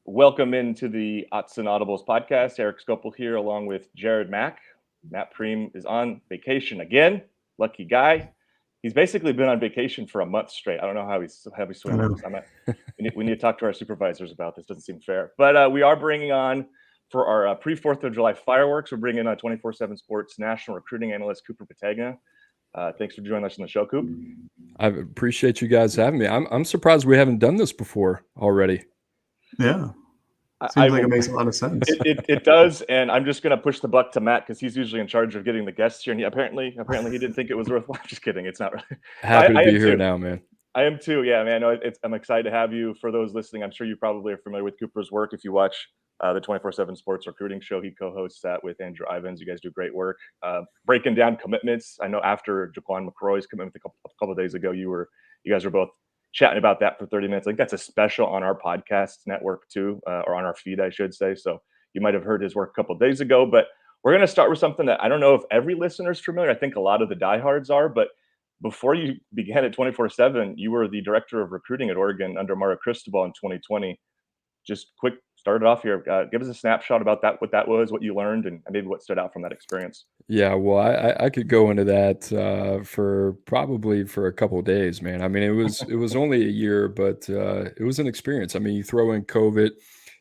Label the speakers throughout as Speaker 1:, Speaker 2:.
Speaker 1: Welcome into the Ots and Audibles podcast. Eric Scopel here, along with Jared Mack. Matt Preem is on vacation again. Lucky guy. He's basically been on vacation for a month straight. I don't know how he's
Speaker 2: I
Speaker 1: swinging
Speaker 2: know.
Speaker 1: this. We need to talk to our supervisors about this. Doesn't seem fair. But we are bringing on for our pre-4th of July fireworks. We're bringing on 24/7 Sports national recruiting analyst Cooper Petagna. Thanks for joining us on the show, Coop.
Speaker 3: I appreciate you guys having me. I'm surprised we haven't done this before already.
Speaker 2: Yeah.
Speaker 1: I
Speaker 2: Seems like it makes a lot of sense.
Speaker 1: It does, and I'm just going to push the buck to Matt because he's usually in charge of getting the guests here. And apparently he didn't think it was worthwhile. Just kidding, it's not really.
Speaker 3: Happy to
Speaker 1: I
Speaker 3: be
Speaker 1: am
Speaker 3: here
Speaker 1: too.
Speaker 3: now, man.
Speaker 1: I am too. Yeah, man. I'm excited to have you. For those listening, I'm sure you probably are familiar with Cooper's work if you watch the 24/7 Sports Recruiting Show. He co-hosts that with Andrew Ivins. You guys do great work breaking down commitments. I know after Jaquan McCroy's commitment a couple of days ago, you guys were both chatting about that for 30 minutes. I think that's a special on our podcast network too, or on our feed, I should say. So you might have heard his work a couple of days ago, but we're going to start with something that I don't know if every listener is familiar. I think a lot of the diehards are, but before you began at 24/7, you were the director of recruiting at Oregon under Mario Cristobal in 2020. Just quick, start it off here. Give us a snapshot about that, what that was, what you learned, and maybe what stood out from that experience.
Speaker 3: Yeah, well, I could go into that for probably for a couple of days, man. I mean, it was only a year, but it was an experience. I mean, you throw in COVID,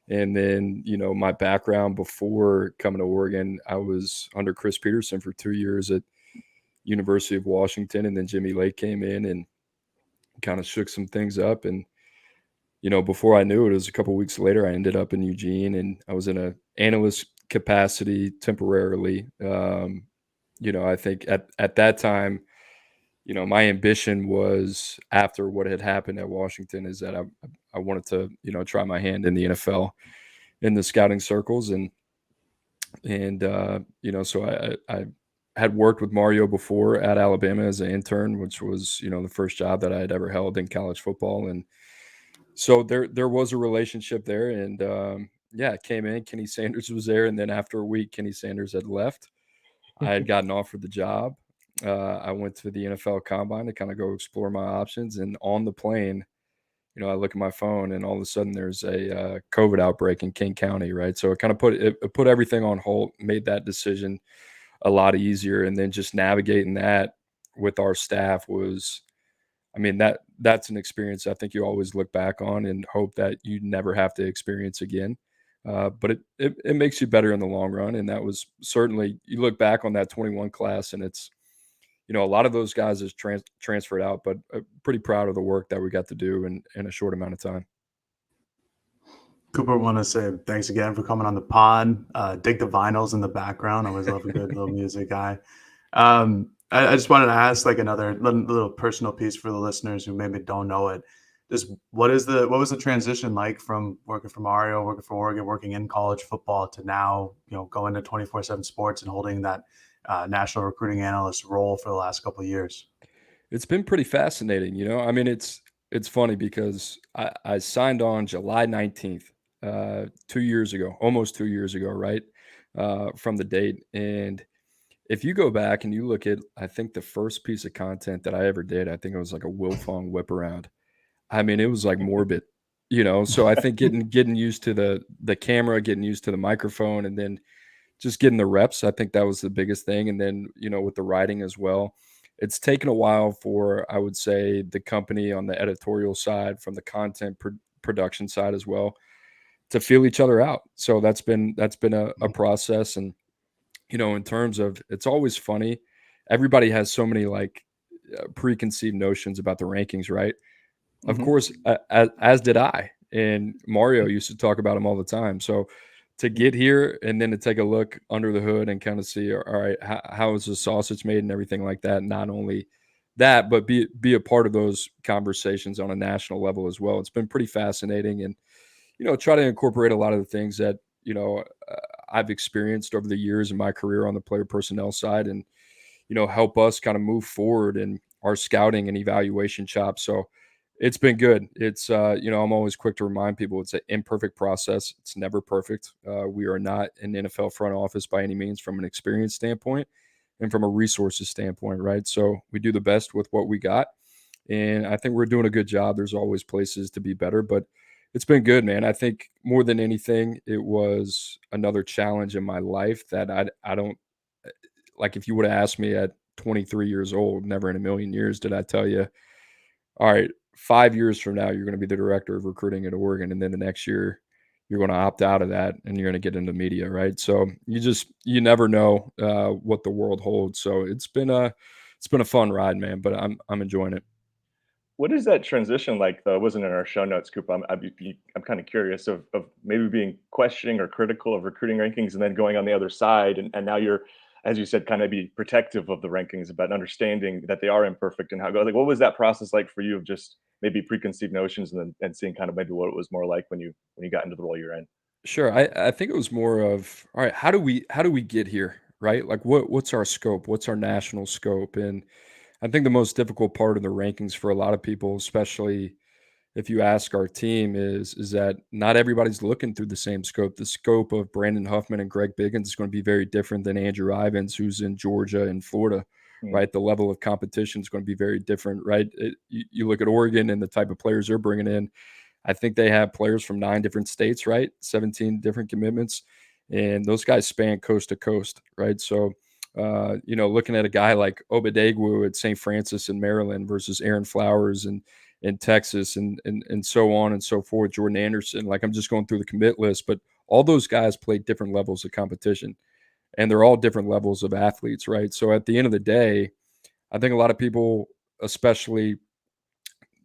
Speaker 3: and then my background before coming to Oregon, I was under Chris Peterson for 2 years at University of Washington, and then Jimmy Lake came in and kind of shook some things up. And before I knew it, it was a couple weeks later, I ended up in Eugene, and I was in a analyst capacity temporarily. I think at that time, my ambition was, after what had happened at Washington, is that I wanted to try my hand in the NFL in the scouting circles, and so I had worked with Mario before at Alabama as an intern, which was the first job that I had ever held in college football. And so there was a relationship there, and yeah, it came in. Kenny Sanders was there, and then after a week, Kenny Sanders had left. I had gotten offered the job. I went to the NFL Combine to kind of go explore my options, and on the plane, I look at my phone, and all of a sudden there's a COVID outbreak in King County, right? So it kind of put everything on hold, made that decision a lot easier, and then just navigating that with our staff was, I mean, that's an experience I think you always look back on and hope that you never have to experience again. But it makes you better in the long run. And that was certainly, you look back on that 21 class, and it's, a lot of those guys has transferred out, but pretty proud of the work that we got to do in a short amount of time.
Speaker 2: Cooper, want to say thanks again for coming on the pod. Dig the vinyls in the background. I always love a good little music guy. I just wanted to ask like another little personal piece for the listeners who maybe don't know it. Just what was the transition like from working for Mario, working for Oregon, working in college football to now, going to 24/7 Sports and holding that national recruiting analyst role for the last couple of years?
Speaker 3: It's been pretty fascinating. I mean, it's funny because I signed on July 19th, 2 years ago, almost 2 years ago, right? From the date. And if you go back and you look at, I think the first piece of content that I ever did, I think it was like a Wilfong whip around. I mean, it was like morbid, So I think getting used to the camera, getting used to the microphone, and then just getting the reps. I think that was the biggest thing. And then, with the writing as well, it's taken a while for, I would say, the company on the editorial side, from the content production side as well, to feel each other out. So that's been a process. And in terms of, it's always funny. Everybody has so many like preconceived notions about the rankings, right? Of course, as did I. And Mario used to talk about them all the time. So to get here and then to take a look under the hood and kind of see, all right, how is the sausage made and everything like that. Not only that, but be a part of those conversations on a national level as well. It's been pretty fascinating, and try to incorporate a lot of the things that I've experienced over the years in my career on the player personnel side, and help us kind of move forward in our scouting and evaluation chops. So it's been good. It's I'm always quick to remind people it's an imperfect process. It's never perfect. We are not an NFL front office by any means from an experience standpoint and from a resources standpoint, right? So we do the best with what we got, and I think we're doing a good job. There's always places to be better, but It's been good, man. I think more than anything, it was another challenge in my life that I don't like. If you would have asked me at 23 years old, never in a million years did I tell you, all right, 5 years from now, you're going to be the director of recruiting at Oregon, and then the next year, you're going to opt out of that, and you're going to get into media, right? So you never know what the world holds. So it's been a fun ride, man. But I'm enjoying it.
Speaker 1: What is that transition like, though? It wasn't in our show notes, Cooper. I'm kind of curious of maybe being questioning or critical of recruiting rankings and then going on the other side. And now you're, as you said, kind of be protective of the rankings, about understanding that they are imperfect and how it goes. Like, what was that process like for you of just maybe preconceived notions and then and seeing kind of maybe what it was more like when you got into the role you're in?
Speaker 3: Sure. I think it was more of, all right, how do we get here? Right? Like what's our scope? What's our national scope? And I think the most difficult part of the rankings for a lot of people, especially if you ask our team, is that not everybody's looking through the same scope. The scope of Brandon Huffman and Greg Biggins is going to be very different than Andrew Ivins, who's in Georgia and Florida,
Speaker 1: Mm,
Speaker 3: right? The level of competition is going to be very different, right? You look at Oregon and the type of players they're bringing in. I think they have players from 9 different states, right? 17 different commitments, and those guys span coast to coast, right? So, looking at a guy like Obadegwu at St. Francis in Maryland versus Aaron Flowers in Texas and so on and so forth, Jordan Anderson. Like, I'm just going through the commit list, but all those guys play different levels of competition, and they're all different levels of athletes, right? So at the end of the day, I think a lot of people, especially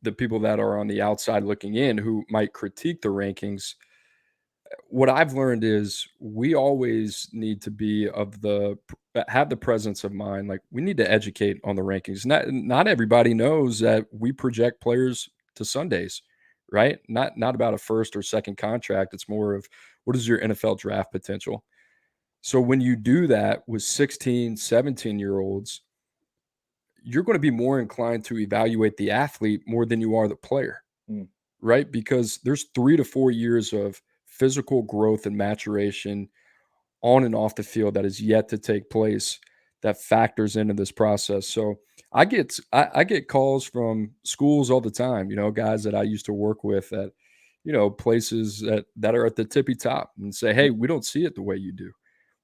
Speaker 3: the people that are on the outside looking in who might critique the rankings, what I've learned is we always need to be have the presence of mind. Like, we need to educate on the rankings. Not everybody knows that we project players to Sundays, right? Not about a first or second contract. It's more of, what is your NFL draft potential? So when you do that with 16, 17-year olds, you're going to be more inclined to evaluate the athlete more than you are the player,
Speaker 1: mm,
Speaker 3: right? Because there's 3 to 4 years of physical growth and maturation on and off the field that is yet to take place, that factors into this process. So I get calls from schools all the time, guys that I used to work with at, places that are at the tippy top, and say, "Hey, we don't see it the way you do."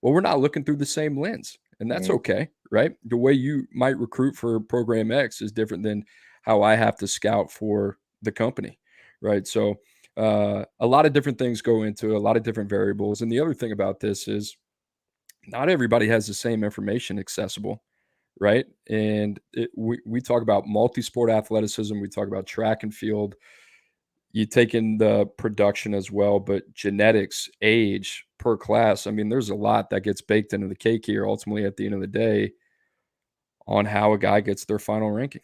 Speaker 3: Well, we're not looking through the same lens, and that's
Speaker 1: mm.
Speaker 3: okay, right? The way you might recruit for program X is different than how I have to scout for the company, right? So, a lot of different things go into it, a lot of different variables. And the other thing about this is, not everybody has the same information accessible, right? And we talk about multi-sport athleticism, we talk about track and field. You take in the production as well, but genetics, age per class. I mean, there's a lot that gets baked into the cake here. Ultimately, at the end of the day, on how a guy gets their final ranking.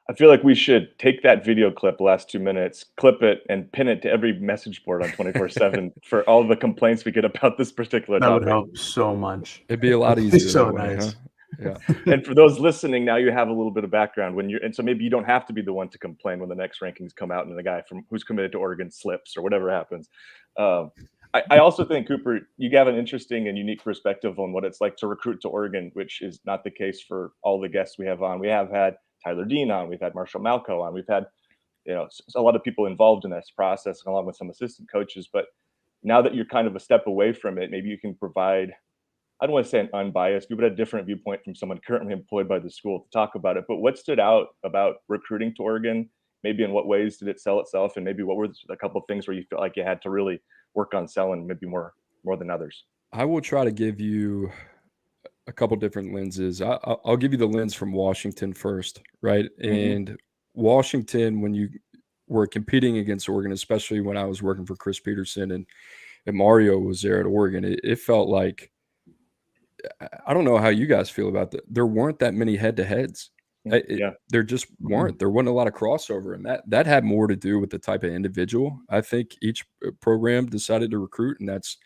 Speaker 1: I feel like we should take that video clip, the last 2 minutes, clip it, and pin it to every message board on 24/7 for all the complaints we get about this particular
Speaker 2: That would
Speaker 1: topic.
Speaker 2: help so much.
Speaker 3: It'd be a lot
Speaker 2: That'd be
Speaker 3: easier
Speaker 2: so
Speaker 3: that way, huh?
Speaker 2: nice.
Speaker 3: Yeah.
Speaker 1: And for those listening, now you have a little bit of background when you're, and so maybe you don't have to be the one to complain when the next rankings come out and the guy from who's committed to Oregon slips or whatever happens. Um, I also think, Cooper, you have an interesting and unique perspective on what it's like to recruit to Oregon, which is not the case for all the guests we have on. We have had Tyler Dean on, we've had Marshall Malco on, we've had a lot of people involved in this process along with some assistant coaches. But now that you're kind of a step away from it, maybe you can provide, I don't want to say an unbiased view, but a different viewpoint from someone currently employed by the school to talk about it. But what stood out about recruiting to Oregon? Maybe in what ways did it sell itself, and maybe what were a couple of things where you felt like you had to really work on selling, maybe more than others?
Speaker 3: I will try to give you a couple different lenses. I'll give you the lens from Washington first, right?
Speaker 1: Hmm.
Speaker 3: And Washington, when you were competing against Oregon, especially when I was working for Chris Peterson and Mario was there at Oregon, it felt like, I don't know how you guys feel about that. There weren't that many head to heads.
Speaker 1: Yeah.
Speaker 3: There just
Speaker 2: Mhm.
Speaker 3: weren't. There wasn't a lot of crossover, and that had more to do with the type of individual I think each program decided to recruit, and that's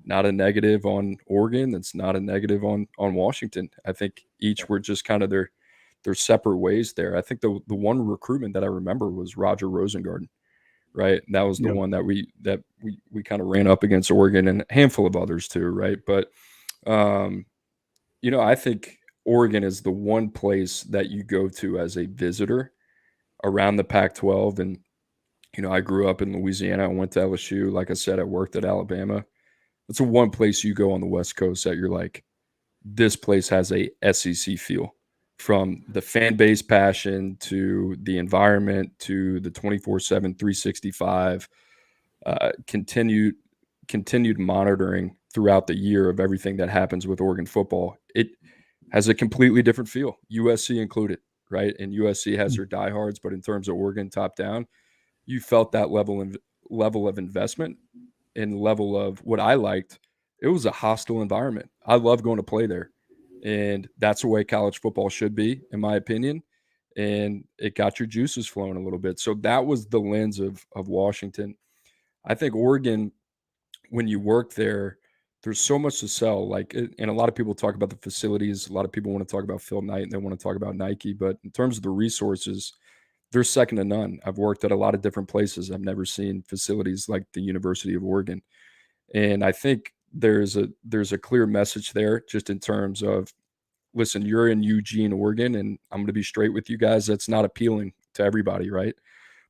Speaker 3: not a negative on Oregon. That's not a negative on Washington. I think each were just kind of their separate ways there. I think the one recruitment that I remember was Roger Rosengarten, right? And that was the
Speaker 2: Yep.
Speaker 3: one that we kind of ran up against Oregon and a handful of others too, right? But um, I think Oregon is the one place that you go to as a visitor around the Pac-12, and I grew up in Louisiana. I went to LSU. Like I said, I worked at Alabama. It's a one place you go on the West Coast that you're like, this place has a SEC feel, from the fan base passion to the environment to the 24/7, 365, continued monitoring throughout the year of everything that happens with Oregon football. It has a completely different feel, USC included, right? And USC has their diehards, but in terms of Oregon top down, you felt that level of investment and level of what I liked. It was a hostile environment. I love going to play there, and that's the way college football should be, in my opinion. And it got your juices flowing a little bit. So that was the lens of Washington. I think Oregon, when you work there, there's so much to sell. And a lot of people talk about the facilities. A lot of people want to talk about Phil Knight and they want to talk about Nike. But in terms of the resources, they're second to none. I've worked at a lot of different places. I've never seen facilities like the University of Oregon. And I think there's a clear message there, just in terms of, listen, you're in Eugene, Oregon, and I'm going to be straight with you guys. That's not appealing to everybody, right?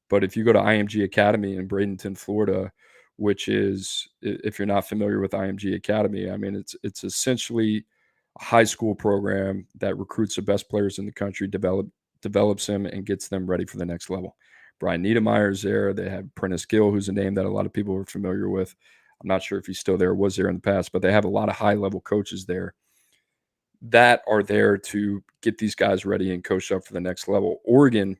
Speaker 3: But if you go to IMG Academy in Bradenton, Florida, which is, if you're not familiar with IMG Academy, I mean, it's essentially a high school program that recruits the best players in the country, develops them, and gets them ready for the next level. Brian Niedermeyer's there. They have Prentice Gill, who's a name that a lot of people are familiar with. I'm not sure if he's still there, was there in the past, but they have a lot of high-level coaches there that are there to get these guys ready and coach up for the next level. Oregon,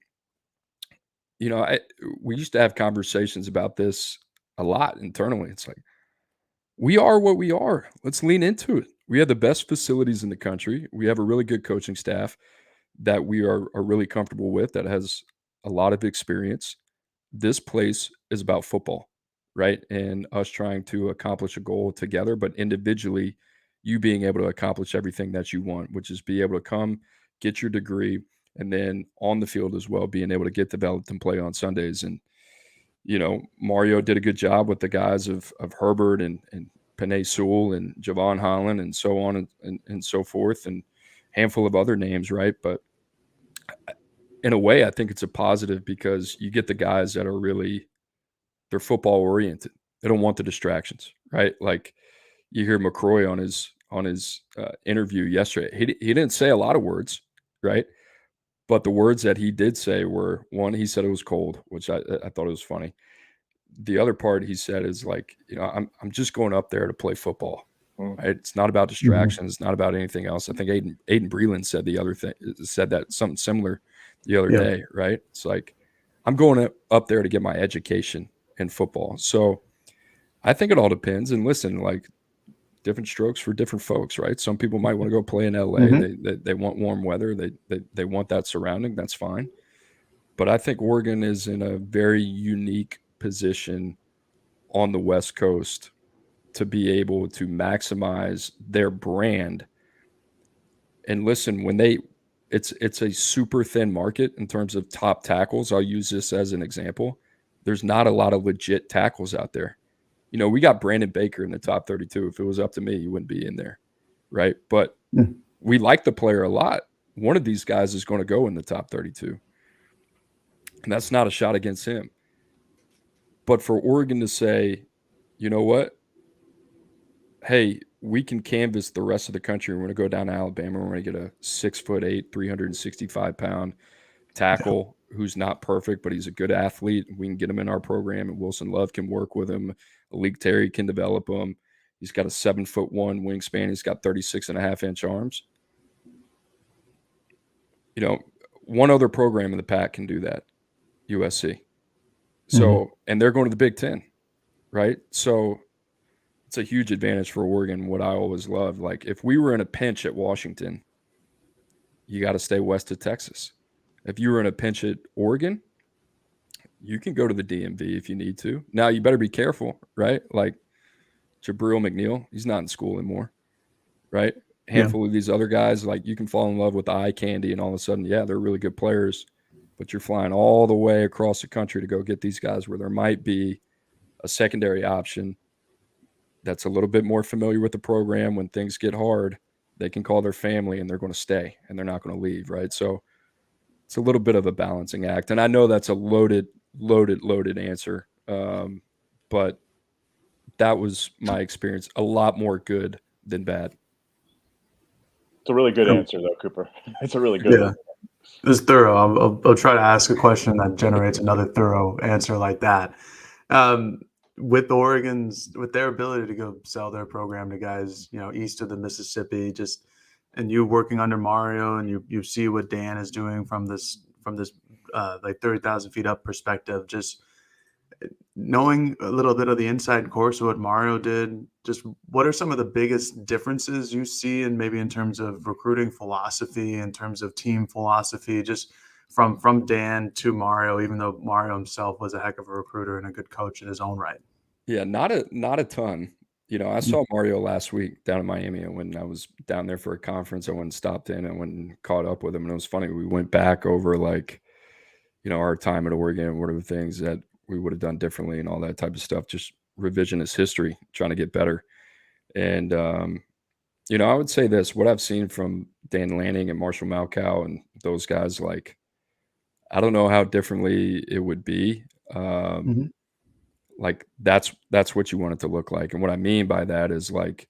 Speaker 3: we used to have conversations about this a lot internally. It's like, we are what we are. Let's lean into it. We have the best facilities in the country. We have a really good coaching staff that we are really comfortable with, that has a lot of experience. This place is about football, right? And us trying to accomplish a goal together, but individually, you being able to accomplish everything that you want, which is be able to come, get your degree, and then on the field as well, being able to get developed and play on Sundays. And Mario did a good job with the guys of Herbert and Panay Sewell and Javon Holland and so on and so forth, and handful of other names, right? But in a way, I think it's a positive, because you get the guys that are really, they're football oriented. They don't want the distractions, right? Like, you hear McCroy on his interview yesterday. He didn't say a lot of words, right? But the words that he did say were, one, he said it was cold, which I thought it was funny. The other part he said is like, I'm just going up there to play football.
Speaker 1: Mm.
Speaker 3: Right? It's not about distractions. It's not about anything else. I think Aiden Breland said that something similar the other
Speaker 2: Yeah.
Speaker 3: day, right? It's like, I'm going up there to get my education in football. So I think it all depends. And listen, like, different strokes for different folks, right? Some people might want to go play in LA. They want warm weather. They want that surrounding. That's fine. But I think Oregon is in a very unique position on the West Coast to be able to maximize their brand. And listen, it's a super thin market in terms of top tackles. I'll use this as an example. There's not a lot of legit tackles out there. We got Brandon Baker in the top 32. If it was up to me, he wouldn't be in there, right? But
Speaker 2: Yeah.
Speaker 3: we like the player a lot. One of these guys is going to go in the top 32. And that's not a shot against him. But for Oregon to say, you know what? Hey, we can canvas the rest of the country. We're going to go down to Alabama. We're going to get a 6'8", 365-pound tackle who's not perfect, but he's a good athlete. We can get him in our program, and Wilson Love can work with him. Malik Terry can develop him. He's got a 7'1" wingspan. He's got 36.5-inch arms. One other program in the pack can do that, USC. So, and they're going to the Big Ten, right? So it's a huge advantage for Oregon. What I always loved, like, if we were in a pinch at Washington, you got to stay west of Texas. If you were in a pinch at Oregon, you can go to the DMV if you need to. Now, you better be careful, right? Like Jabril McNeil, he's not in school anymore, right? A handful of these other guys, like, you can fall in love with eye candy and all of a sudden, yeah, they're really good players, but you're flying all the way across the country to go get these guys where there might be a secondary option that's a little bit more familiar with the program. When things get hard, they can call their family and they're going to stay and they're not going to leave, right? So it's a little bit of a balancing act. And I know that's a loaded loaded answer. But that was my experience. A lot more good than bad.
Speaker 1: It's a really good
Speaker 2: Um,
Speaker 1: answer, though, Cooper. It's a really good
Speaker 2: Yeah,
Speaker 1: one.
Speaker 2: it's thorough. I'll try to ask a question that generates another thorough answer like that. Um, with their ability to go sell their program to guys, east of the Mississippi, and you working under Mario, and you see what Dan is doing from this like 30,000 feet up perspective, just knowing a little bit of the inside course of what Mario did, just what are some of the biggest differences you see, and maybe in terms of recruiting philosophy, in terms of team philosophy, just from Dan to Mario, even though Mario himself was a heck of a recruiter and a good coach in his own right.
Speaker 3: Yeah, not a ton. I saw Mario last week down in Miami, and when I was down there for a conference, I went and stopped in and went and caught up with him, and it was funny. We went back over like, our time at Oregon, what are the things that we would have done differently and all that type of stuff, just revisionist history, trying to get better. And I would say this, what I've seen from Dan Lanning and Marshall Malkow and those guys, like, I don't know how differently it would be. Um,
Speaker 2: Mhm.
Speaker 3: like that's what you want it to look like. And what I mean by that is like,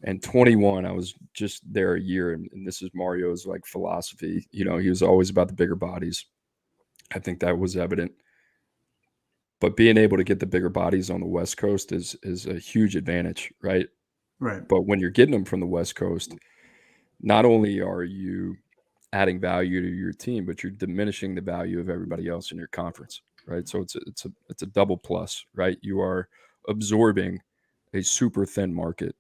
Speaker 3: and 21, I was just there a year, and this is Mario's like philosophy. He was always about the bigger bodies. I think that was evident. But being able to get the bigger bodies on the West Coast is a huge advantage, right?
Speaker 2: Right.
Speaker 3: But when you're getting them from the West Coast, not only are you adding value to your team, but you're diminishing the value of everybody else in your conference, right? So it's a double plus, right? You are absorbing a super thin market.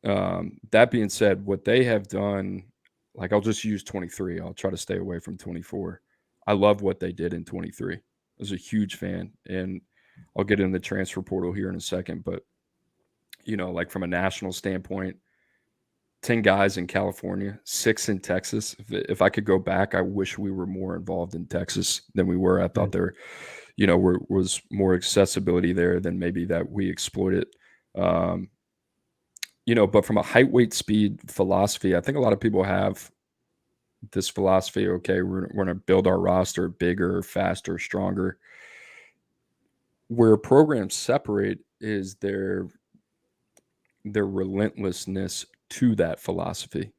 Speaker 3: That being said, what they have done, like I'll just use 23. I'll try to stay away from 24. I love what they did in 23. I was a huge fan, and I'll get in the transfer portal here in a second. But like from a national standpoint, 10 guys in California, 6 in Texas. If I could go back, I wish we were more involved in Texas than we were. I thought
Speaker 2: Right.
Speaker 3: there, was more accessibility there than maybe that we exploited. Um, but from a height, weight, speed philosophy, I think a lot of people have this philosophy. Okay, we're going to build our roster bigger, faster, stronger. Where programs separate is their relentlessness to that philosophy.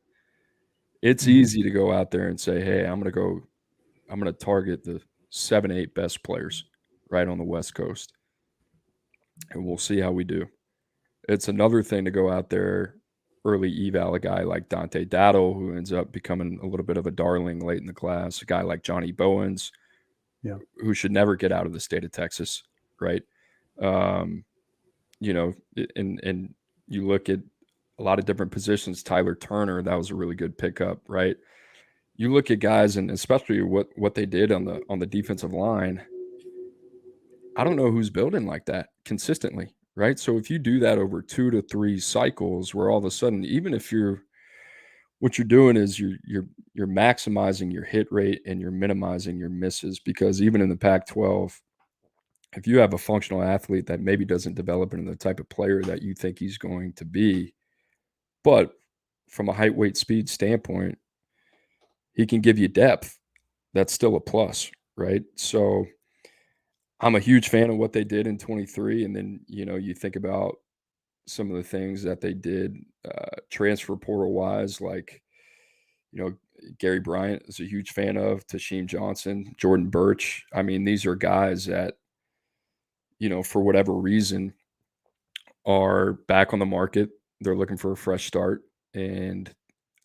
Speaker 3: It's
Speaker 2: Mhm.
Speaker 3: easy to go out there and say, "Hey, I'm going to target the 7, 8 best players right on the West Coast, and we'll see how we do." It's another thing to go out there, early eval a guy like Dante Dattle, who ends up becoming a little bit of a darling late in the class, a guy like Johnny Bowens,
Speaker 2: Yeah.
Speaker 3: who should never get out of the state of Texas, right? Um, and you look at a lot of different positions. Tyler Turner, that was a really good pickup, right? You look at guys, and especially what they did on the defensive line. I don't know who's building like that consistently, right? So if you do that over 2 to 3 cycles, where all of a sudden, even if what you're doing is you're maximizing your hit rate and you're minimizing your misses, because even in the Pac-12, if you have a functional athlete that maybe doesn't develop into the type of player that you think he's going to be, but from a height, weight, speed standpoint, he can give you depth. That's still a plus, right? So I'm a huge fan of what they did in 23. And then, you think about some of the things that they did transfer portal wise, like, you know, Gary Bryant is a huge fan of, Tasheem Johnson, Jordan Birch. I mean, these are guys that, for whatever reason, are back on the market. They're looking for a fresh start. And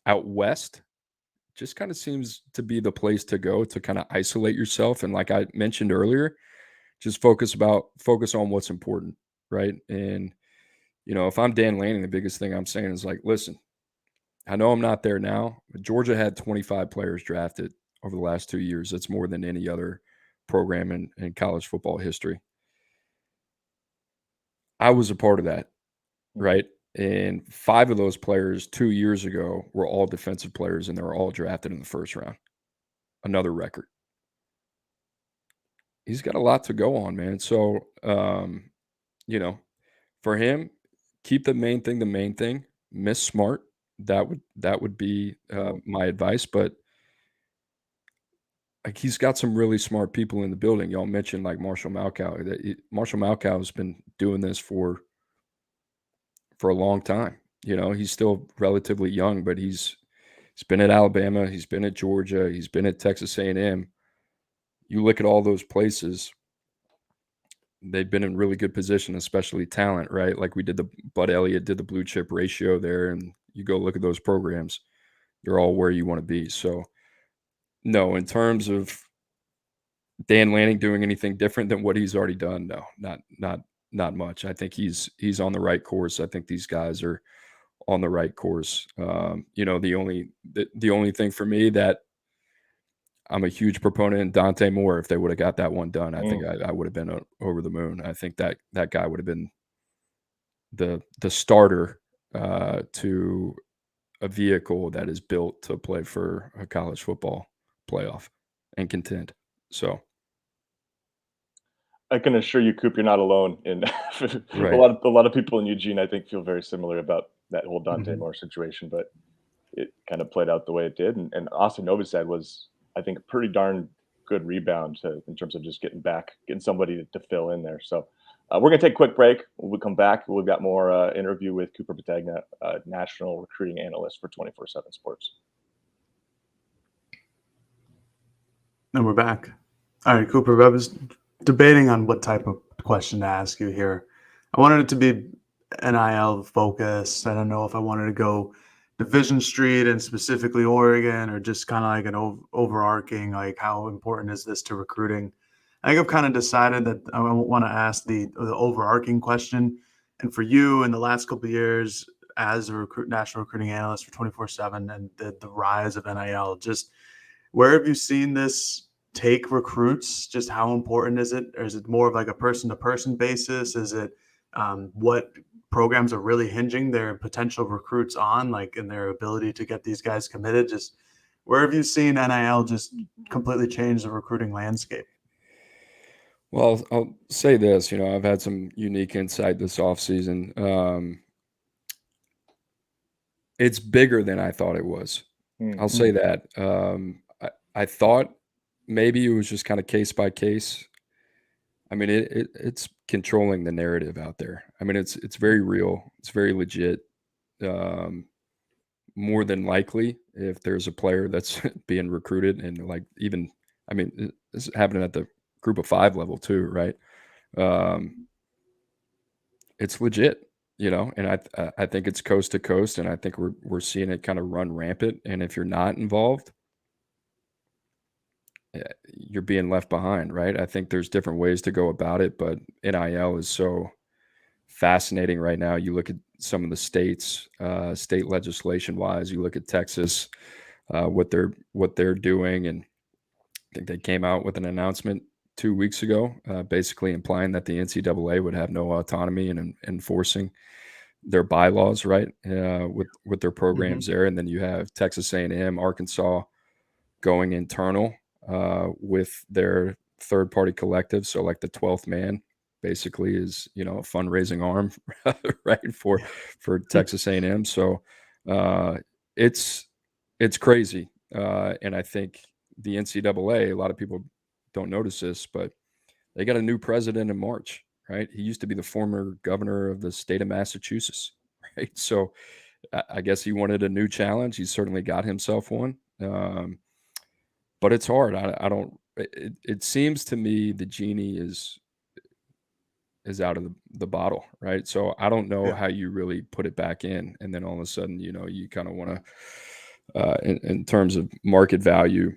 Speaker 3: out west just kind of seems to be the place to go to kind of isolate yourself. And like I mentioned earlier, just focus on what's important, right? And if I'm Dan Lanning, the biggest thing I'm saying is like, listen, I know I'm not there now, but Georgia had 25 players drafted over the last 2 years. That's more than any other program in college football history. I was a part of that,
Speaker 1: Mhm.
Speaker 3: right? And 5 of those players 2 years ago were all defensive players, and they were all drafted in the first round. Another record. He's got a lot to go on, man. So, you know, for him, keep the main thing the main thing. Miss smart. That would be
Speaker 1: Mhm.
Speaker 3: my advice. But like he's got some really smart people in the building. Y'all mentioned like Marshall Malkow. Marshall Malkow has been doing this for a long time. You know, he's still relatively young, but he's been at Alabama, he's been at Georgia, he's been at Texas A&M. You look at all those places, they've been in really good position, especially talent, right? Like we did the Bud Elliott did the blue chip ratio there, and you go look at those programs, you're all where you want to be. So no, in terms of Dan Lanning doing anything different than what he's already done, no, not much. I think he's on the right course. I think these guys are on the right course. You know, the only thing for me that I'm a huge proponent in Dante Moore. If they would have got that one done, I think I would have been over the moon. I think that guy would have been the starter to a vehicle that is built to play for a college football playoff and contend. So
Speaker 1: I can assure you, Coop, you're not alone. In
Speaker 3: right.
Speaker 1: a lot of people in Eugene, I think, feel very similar about that whole Dante
Speaker 2: Mhm.
Speaker 1: Moore situation. But it kind of played out the way it did. And Austin Novosad was, I think, a pretty darn good rebound in terms of just getting somebody to fill in there. So we're going to take a quick break. When we come back, we've got more interview with Cooper Petagna, national recruiting analyst for 24/7 Sports.
Speaker 2: And we're back. All right, Cooper, I was debating on what type of question to ask you here. I wanted it to be NIL focused. I don't know if I wanted to go Division Street and specifically Oregon, or just kind of like an overarching, like how important is this to recruiting? I think I've kind of decided that I want to ask the overarching question. And for you, in the last couple of years, as a national recruiting analyst for 24/7 and the rise of NIL, just where have you seen this take recruits? Just how important is it? Or is it more of like a person to person basis? Is it what programs are really hinging their potential recruits on, like in their ability to get these guys committed? Just where have you seen NIL just completely change the recruiting landscape?
Speaker 3: Well, I'll say this. You know, I've had some unique insight this offseason. It's bigger than I thought it was. I'll say that. I thought maybe it was just kind of case by case. I mean, it's controlling the narrative out there. I mean, it's very real. It's very legit. Um, More than likely, if there's a player that's being recruited, and like even, I mean, this is happening at the group of 5 level too, right? Um, it's legit, you know, and I think it's coast to coast, and I think we're seeing it kind of run rampant. And if you're not involved, you're being left behind, right? I think there's different ways to go about it, but NIL is so fascinating right now. You look at some of the states, state legislation wise. You look at Texas, what they're doing, and I think they came out with an announcement 2 weeks ago, basically implying that the NCAA would have no autonomy in enforcing their bylaws, right? With their programs there, and then you have Texas A&M, Arkansas going internal with their third party collective. So like the 12th man basically is, you know, a fundraising arm, right, for Texas A&M. So it's crazy. And I think the NCAA, a lot of people don't notice this, but they got a new president in March, right? He used to be the former governor of the state of Massachusetts, right? So I guess he wanted a new challenge. He certainly got himself one. But it's hard. I don't. It seems to me the genie is out of the bottle, right? So I don't know
Speaker 2: Yeah.
Speaker 3: how you really put it back in, and then all of a sudden, you know, you kind of want to, in terms of market value.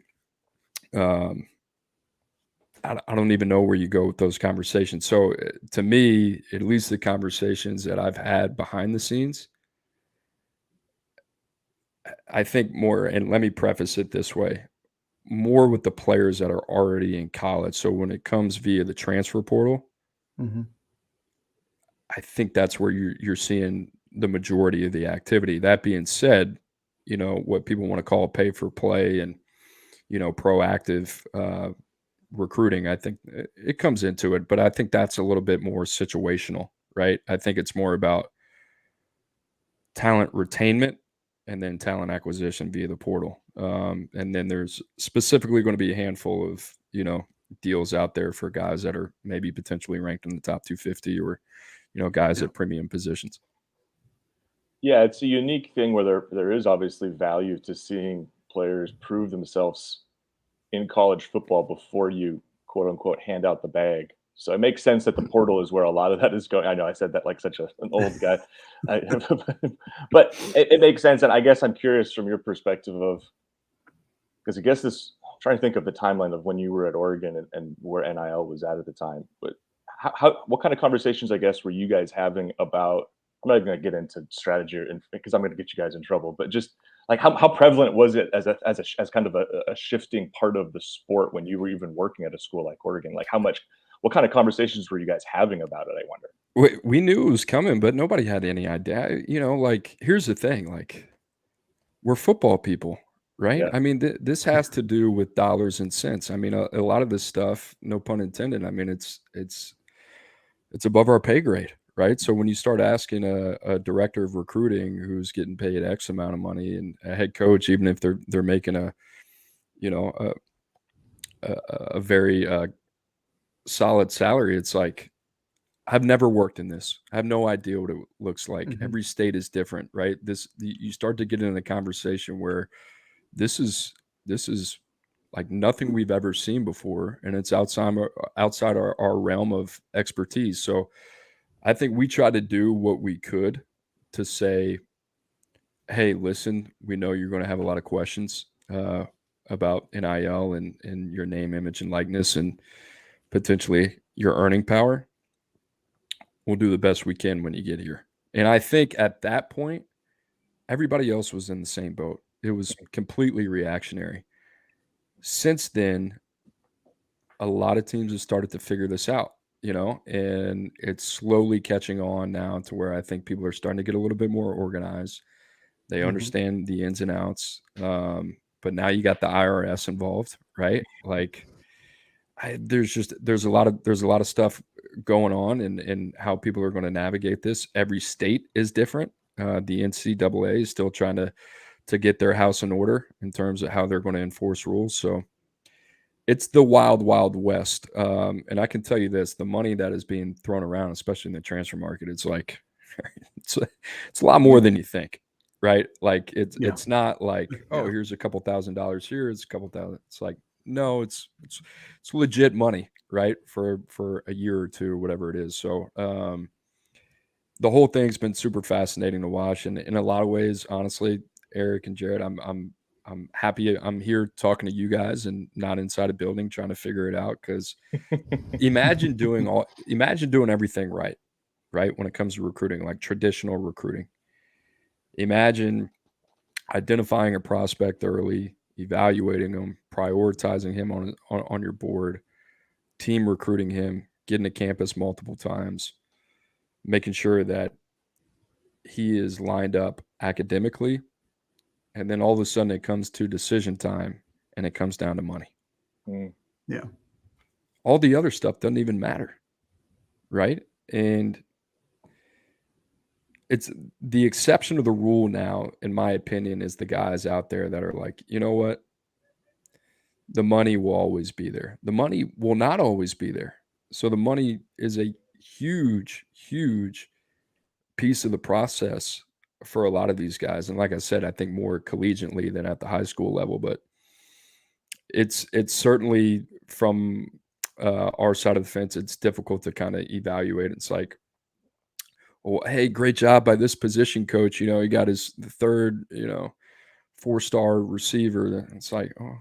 Speaker 3: I don't even know where you go with those conversations. So to me, at least the conversations that I've had behind the scenes, I think more. And let me preface it this way: more with the players that are already in college. So when it comes via the transfer portal,
Speaker 2: Mhm.
Speaker 3: I think that's where you're seeing the majority of the activity. That being said, you know, what people want to call pay for play and, you know, proactive recruiting, I think it comes into it, but I think that's a little bit more situational, right? I think it's more about talent retainment and then talent acquisition via the portal. And then there's specifically going to be a handful of, deals out there for guys that are maybe potentially ranked in the top 250 or, guys at premium positions.
Speaker 1: Yeah, it's a unique thing where there is obviously value to seeing players prove themselves in college football before you quote unquote hand out the bag. So it makes sense that the portal is where a lot of that is going. I know I said that like such an old guy, but it makes sense. And I guess I'm curious from your perspective of, because I guess this, I'm trying to think of the timeline of when you were at Oregon and where NIL was at the time. But what kind of conversations, I guess, were you guys having about? I'm not even going to get into strategy because I'm going to get you guys in trouble. But just like how prevalent was it as kind of a shifting part of the sport when you were even working at a school like Oregon? Like what kind of conversations were you guys having about it? I wonder.
Speaker 3: We knew it was coming, but nobody had any idea. Like, here's the thing, like, we're football people, right?
Speaker 1: Yeah.
Speaker 3: I mean, this has to do with dollars and cents. I mean, a lot of this stuff, no pun intended. I mean, it's above our pay grade, right? So when you start asking a director of recruiting who's getting paid X amount of money, and a head coach, even if they're making you know, a very solid salary, it's like, I've never worked in this. I have no idea what it looks like.
Speaker 2: Mhm.
Speaker 3: Every state is different, right? You start to get in a conversation where this is like nothing we've ever seen before, and it's outside our realm of expertise. So I think we try to do what we could to say, hey, listen, we know you're going to have a lot of questions about NIL and your name, image, and likeness, and potentially your earning power. We'll do the best we can when you get here. And I think at that point, everybody else was in the same boat. It was completely reactionary. Since then, a lot of teams have started to figure this out, and it's slowly catching on now to where I think people are starting to get a little bit more organized. They
Speaker 2: Mhm.
Speaker 3: understand the ins and outs. But now you got the IRS involved, right? Like, there's a lot of stuff going on, and how people are going to navigate this. Every state is different. The NCAA is still trying to get their house in order in terms of how they're going to enforce rules. So it's the wild, wild west. And I can tell you this: the money that is being thrown around, especially in the transfer market, it's like it's a lot more than you think, right? Like
Speaker 2: Yeah.
Speaker 3: it's not like, oh,
Speaker 2: Yeah.
Speaker 3: here's a couple $1,000s here, it's a couple thousand. It's like, no, it's legit money, right? For a year or two, whatever it is. So the whole thing's been super fascinating to watch, and in a lot of ways, honestly, Eric and Jared, I'm happy I'm here talking to you guys and not inside a building trying to figure it out, because imagine doing everything right when it comes to recruiting, like traditional recruiting. Imagine identifying a prospect early, evaluating him, prioritizing him on your board, team recruiting him, getting to campus multiple times, making sure that he is lined up academically, and then all of a sudden it comes to decision time and it comes down to money.
Speaker 1: Mm.
Speaker 2: Yeah.
Speaker 3: All the other stuff doesn't even matter, right? And it's the exception of the rule now, in my opinion, is the guys out there that are like, you know what? The money will always be there. The money will not always be there. So the money is a huge, huge piece of the process for a lot of these guys. And like I said, I think more collegiately than at the high school level, but it's certainly from our side of the fence, it's difficult to kind of evaluate. It's like, well, hey, great job by this position coach. He got his third, 4-star receiver. It's like, oh,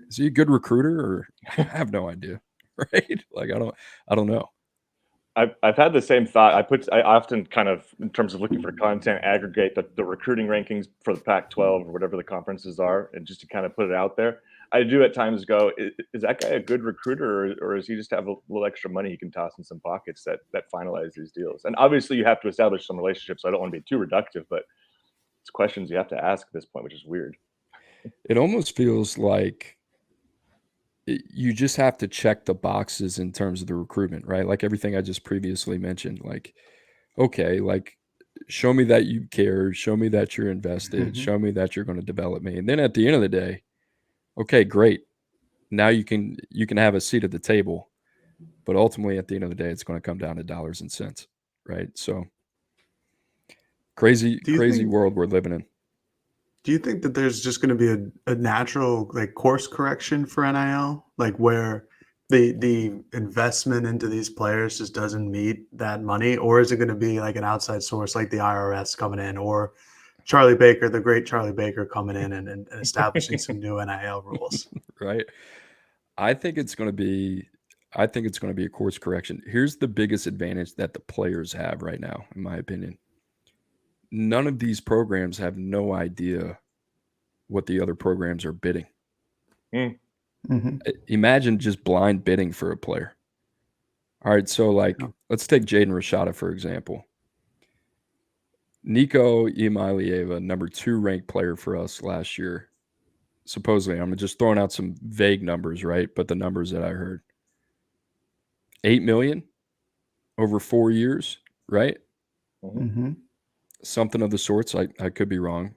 Speaker 3: is he a good recruiter, or I have no idea, right? Like, I don't know.
Speaker 1: I've had the same thought. I often kind of, in terms of looking for content, aggregate the recruiting rankings for the Pac-12 or whatever the conferences are, and just to kind of put it out there. I do at times go, is that guy a good recruiter, or does he just have a little extra money he can toss in some pockets that finalize these deals? And obviously, you have to establish some relationships. So I don't want to be too reductive, but it's questions you have to ask at this point, which is weird.
Speaker 3: It almost feels like you just have to check the boxes in terms of the recruitment, right? Like everything I just previously mentioned. Like, okay, like show me that you care, show me that you're invested, show me that you're going to develop me. And then at the end of the day, okay, great. Now you can have a seat at the table, but ultimately at the end of the day, it's going to come down to dollars and cents, right? So crazy world we're living in.
Speaker 2: Do you think that there's just going to be a natural like course correction for NIL, like where the investment into these players just doesn't meet that money, or is it going to be like an outside source like the IRS coming in, or Charlie Baker, the great Charlie Baker, coming in and establishing some new NIL rules?
Speaker 3: Right. I think it's going to be a course correction. Here's the biggest advantage that the players have right now, in my opinion. None of these programs have no idea what the other programs are bidding. Imagine just blind bidding for a player. All right, so let's take Jaden Rashada, for example. Nico Imailieva, number 2 ranked player for us last year. Supposedly, I'm just throwing out some vague numbers, right? But the numbers that I heard. $8 million over 4 years, right? Something of the sorts. I could be wrong.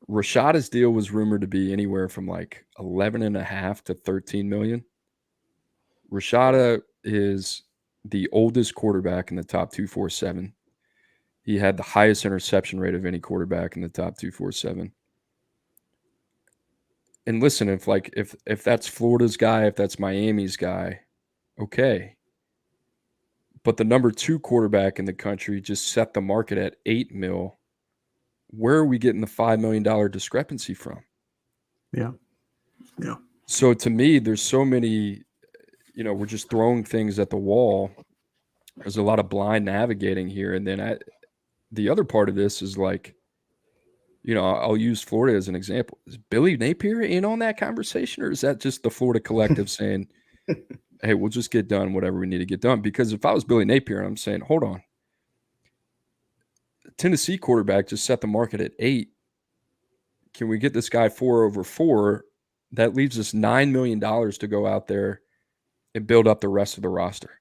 Speaker 3: Rashada's deal was rumored to be anywhere from like 11.5 to 13 million. Rashada is the oldest quarterback in the top 247. He had the highest interception rate of any quarterback in the top 247. And listen, if that's Florida's guy, if that's Miami's guy, okay. But the number 2 quarterback in the country just set the market at 8 mil. Where are we getting the $5 million discrepancy from?
Speaker 2: Yeah.
Speaker 3: So to me, there's so many, we're just throwing things at the wall. There's a lot of blind navigating here. And then the other part of this is like, I'll use Florida as an example. Is Billy Napier in on that conversation, or is that just the Florida collective saying, hey, we'll just get done whatever we need to get done? Because if I was Billy Napier and I'm saying, hold on, Tennessee quarterback just set the market at 8. Can we get this guy 4 over 4? That leaves us $9 million to go out there and build up the rest of the roster.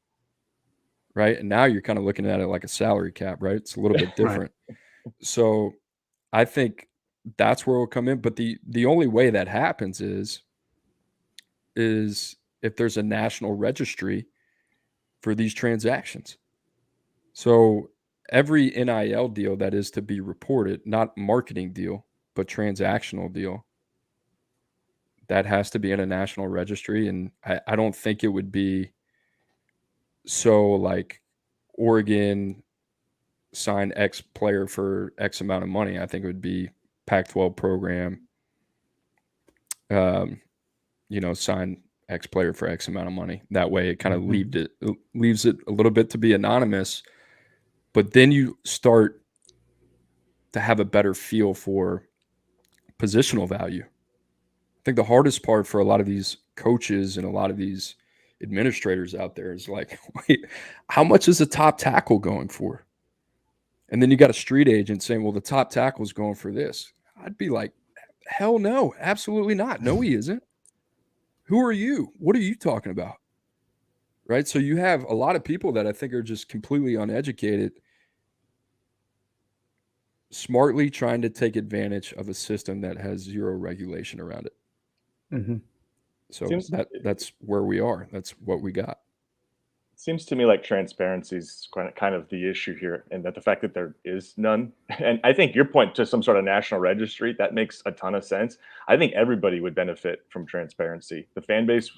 Speaker 3: Right. And now you're kind of looking at it like a salary cap, right? It's a little bit different. Right. So I think that's where it'll come in. But the only way that happens is if there's a national registry for these transactions. So every NIL deal that is to be reported, not marketing deal, but transactional deal, that has to be in a national registry. And I don't think it would be so like Oregon sign X player for X amount of money. I think it would be Pac-12 program, sign X player for X amount of money. That way it kind of leaves it a little bit to be anonymous, but then you start to have a better feel for positional value. I think the hardest part for a lot of these coaches and a lot of these administrators out there is like, wait, how much is a top tackle going for? And then you got a street agent saying, well, the top tackle is going for this. I'd be like, hell no, absolutely not. No, he isn't. Who are you? What are you talking about? Right? So you have a lot of people that I think are just completely uneducated, smartly trying to take advantage of a system that has zero regulation around it. So that's where we are. That's what we got.
Speaker 1: Seems to me like transparency is kind of the issue here, and that the fact that there is none. And I think your point to some sort of national registry, that makes a ton of sense. I think everybody would benefit from transparency. The fan base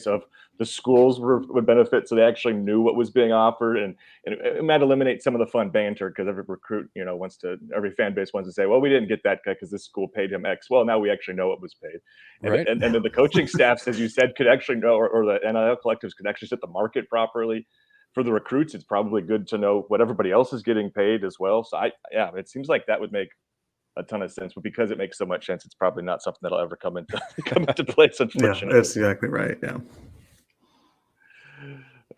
Speaker 1: of the schools would benefit, so they actually knew what was being offered, and it might eliminate some of the fun banter because every recruit, every fan base wants to say, well, we didn't get that guy because this school paid him X. Well, now we actually know what was paid. And,
Speaker 3: right.
Speaker 1: and then the coaching staffs, as you said, could actually know, or the NIL collectives could actually set the market properly. For the recruits, it's probably good to know what everybody else is getting paid as well. So it seems like that would make a ton of sense, but because it makes so much sense, it's probably not something that'll ever come into place, unfortunately.
Speaker 2: Yeah, that's exactly right. Yeah.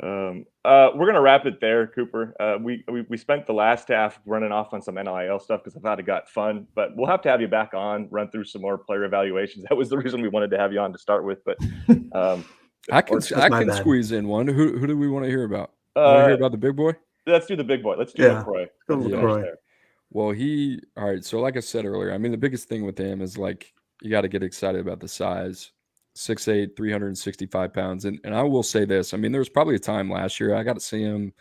Speaker 1: We're gonna wrap it there, Cooper. We spent the last half running off on some NIL stuff because I thought it got fun, but we'll have to have you back on, run through some more player evaluations. That was the reason we wanted to have you on to start with, but
Speaker 3: I can squeeze in one. Who do we want to hear about? Want to hear about the big boy?
Speaker 1: let's do the big boy. Let's do
Speaker 2: Yeah.
Speaker 1: LaCroix.
Speaker 2: Go
Speaker 1: Let's finish
Speaker 2: LaCroix.
Speaker 1: there.
Speaker 3: Well, all right. So, like I said earlier, I mean, the biggest thing with him is like you got to get excited about the size 6'8, 365 pounds. And I will say this, I mean, there was probably a time last year I got to see him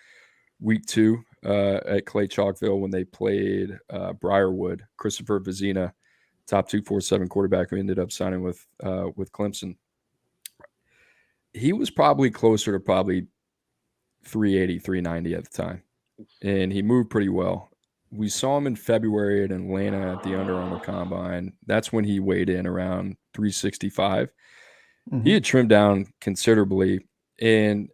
Speaker 3: week 2 at Clay Chalkville when they played Briarwood. Christopher Vizina, top 247 quarterback who ended up signing with Clemson. He was probably closer to probably 380, 390 at the time, and he moved pretty well. We saw him in February at Atlanta at the Under Armour Combine. That's when he weighed in around 365. He had trimmed down considerably, and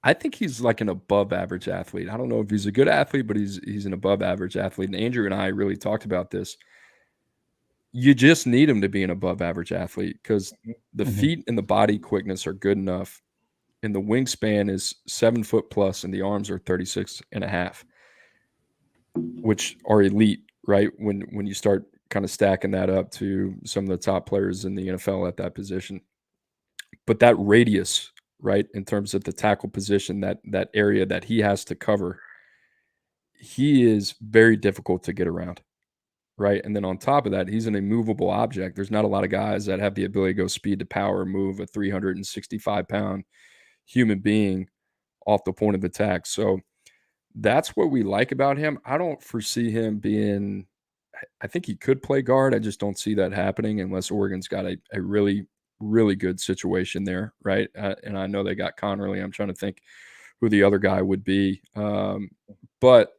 Speaker 3: I think he's like an above average athlete. I don't know if he's a good athlete, but he's an above average athlete. And Andrew and I really talked about this. You just need him to be an above average athlete because the feet and the body quickness are good enough, and the wingspan is 7 foot plus, and the arms are 36 and a half, which are elite, right? When you start kind of stacking that up to some of the top players in the NFL at that position. But that radius, right, in terms of the tackle position, that area that he has to cover, he is very difficult to get around, right? And then on top of that, he's an immovable object. There's not a lot of guys that have the ability to go speed to power, move a 365-pound human being off the point of attack. So that's what we like about him. I don't foresee him being – I think he could play guard. I just don't see that happening unless Oregon's got a really, really good situation there, right? And I know they got Connerly. I'm trying to think who the other guy would be. But,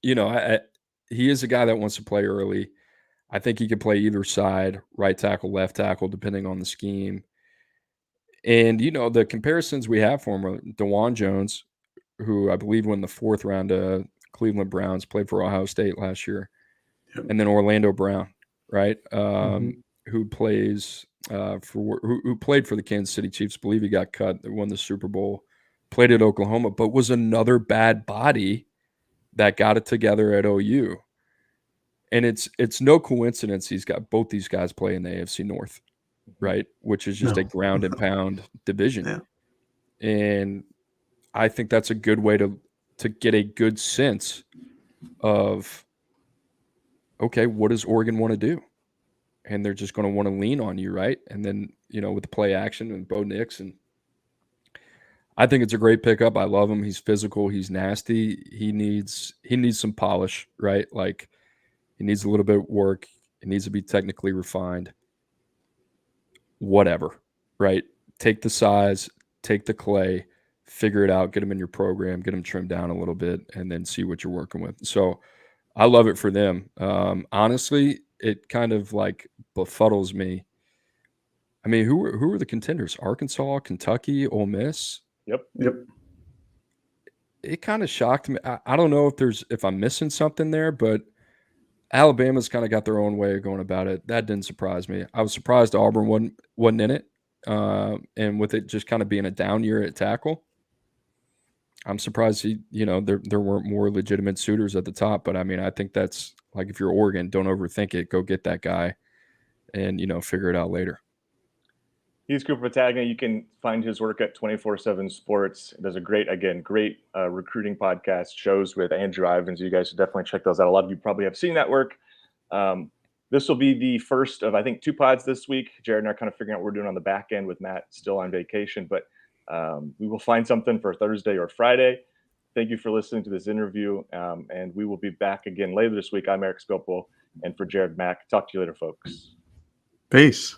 Speaker 3: you know, he is a guy that wants to play early. I think he could play either side, right tackle, left tackle, depending on the scheme. And, you know, the comparisons we have for him are DeJuan Jones, who I believe won the 4th round of Cleveland Browns, played for Ohio State last year, and then Orlando Brown, right? Who plays who played for the Kansas City Chiefs. I believe he got cut, won the Super Bowl, played at Oklahoma, but was another bad body that got it together at OU. And it's no coincidence he's got both these guys play in the AFC North, right? Which is just a ground and pound division.
Speaker 2: Yeah.
Speaker 3: And I think that's a good way to get a good sense of, okay, what does Oregon want to do? And they're just going to want to lean on you, right? And then, you know, with the play action and Bo Nix, and I think it's a great pickup. I love him. He's physical. He's nasty. He needs some polish, right? Like he needs a little bit of work. It needs to be technically refined. Whatever, right? Take the size, take the clay, figure it out, get him in your program, get him trimmed down a little bit, and then see what you're working with. So I love it for them. Honestly, it kind of like befuddles me. I mean, who are the contenders? Arkansas, Kentucky, Ole Miss.
Speaker 1: Yep.
Speaker 3: It kind of shocked me. I don't know if I'm missing something there, but Alabama's kind of got their own way of going about it. That didn't surprise me. I was surprised Auburn wasn't in it, and with it just kind of being a down year at tackle, I'm surprised there weren't more legitimate suitors at the top. But I mean, I think that's like if you're Oregon, don't overthink it. Go get that guy, and figure it out later.
Speaker 1: He's Cooper Petagna. You can find his work at 24/7 Sports. Does a great recruiting podcast, shows with Andrew Ivins. You guys should definitely check those out. A lot of you probably have seen that work. This will be the first of, I think, 2 pods this week. Jared and I are kind of figuring out what we're doing on the back end with Matt still on vacation, but we will find something for Thursday or Friday. Thank you for listening to this interview, and we will be back again later this week. I'm Eric Skopel, and for Jared Mack, talk to you later, folks.
Speaker 2: Peace.